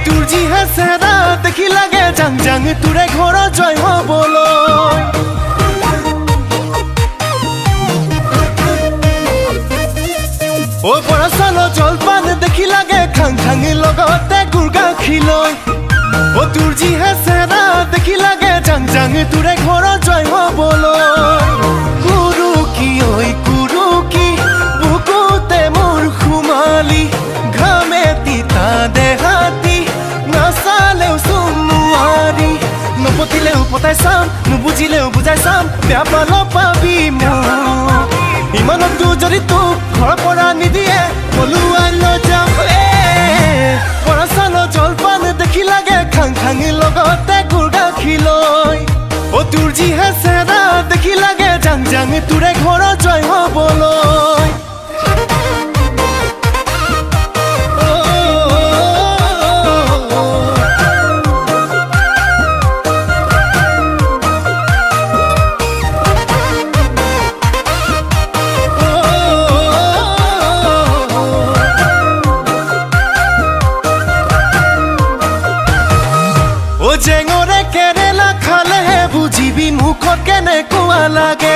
তোৰ যিহে চেহেৰা দেখি লাগে জাং জাং তোৰে ঘৰত জয় হ'বলৈ বৰা চাউলৰ জলপান দেখি লাগে খাং খাং লগতে গুৰ গাখীৰ লৈ তোৰ যিহে চেহেৰা দেখি লাগে জাং জাং তোৰে ঘৰত জয় হ'বলৈ কুৰুকি ঐ কুৰুকি বুকুতে মোৰ সোমালি ঘামে তিতা দেহাতি নাচালেও চোন নোৱাৰি নপতিলেও পতাই চাম নুবুজিলেও বুজাই চাম বেয়া পাল পাবি মোক ইমানতো যদি তোক ঘৰৰ পৰা নিদিয়ে পলুৱাই লৈ যাম বৰা চাউলৰ জলপান দেখি লাগে খাং খাং লগতে গুৰ গাখীৰ লৈ তোৰ যিহে চেহেৰা দেখি লাগে জাং জাং তোৰে ঘৰত জয় হ'বলৈ জেঙৰে কেৰেলা খালেহে বুজিবি মুখত কেনেকুৱা লাগে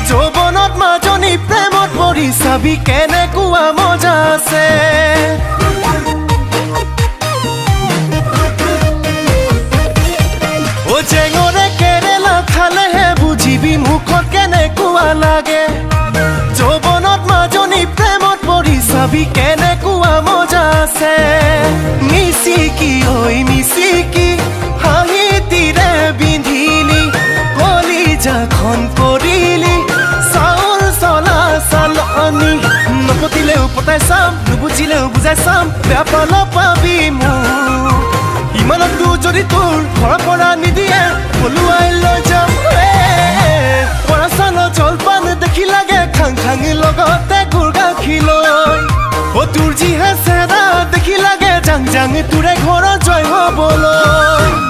যৌৱনত মাজনী প্ৰেমত পৰি চাবি কেনেকুৱা মজা আছে জেঙৰে কেৰেলা খালেহে বুজিবি মুখত কেনেকুৱা লাগে যৌৱনত মাজনী প্ৰেমত পৰি চাবি কেনেকুৱা মজা আছে মিচিকি ঐ মিচিকি হাঁহি তিৰে বিন্ধিলি কলিজাখন কৰিলি চাউল চলা চালনি নপতিলেও পতাই চাম নুবুজিলেও বুজাই চাম বেয়া পাল পাবি মোক ইমানতো যদি তোৰ ঘৰৰ পৰা নিদিয়ে পলুৱাই লৈ যাম বৰা চাউলৰ জলপান দেখি লাগে খাং খাং লগতে গুৰ গাখীৰ লৈ তোৰ যিহে চেহেৰা দেখি লাগে জাং জাং তোৰে ঘৰত জয় হ'বলৈ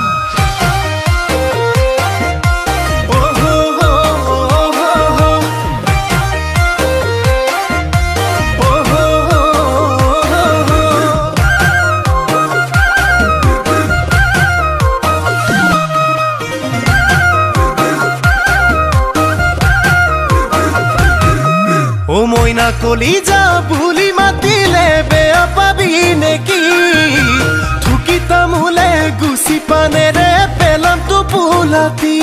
মইনা কলিজা বুলি মাতিলে বেয়া পাবি নেকি থুকি তামোলে গুচি পানেৰে পেলাম টোপোলাতি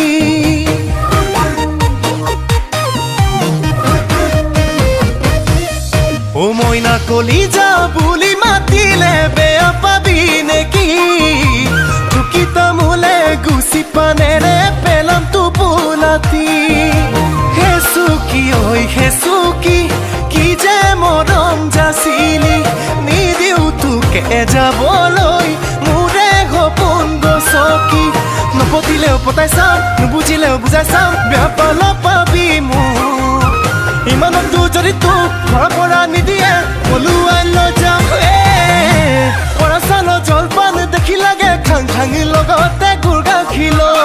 মইনা কলিজা বুলি মাতিলে বেয়া পাবি নেকি থুকি তামোলে গুচি পানেৰে পেলাম টোপোলাতি হেচুকি ঐ হেচুকি কি যে মৰম যাচিলি নিদিও তোকে যাবলৈ মোৰে সপোন গছকি নপতিলেও পতাই চাম নুবুজিলেও বুজাই চাম বেয়া পাল পাবি মোক ইমানতো যদি তোক ঘৰৰ পৰা নিদিয়ে পলুৱাই লৈ যাম বৰা চাউলৰ জলপান দেখি লাগে খাং খাং লগতে গুৰ গাখীৰ লৈ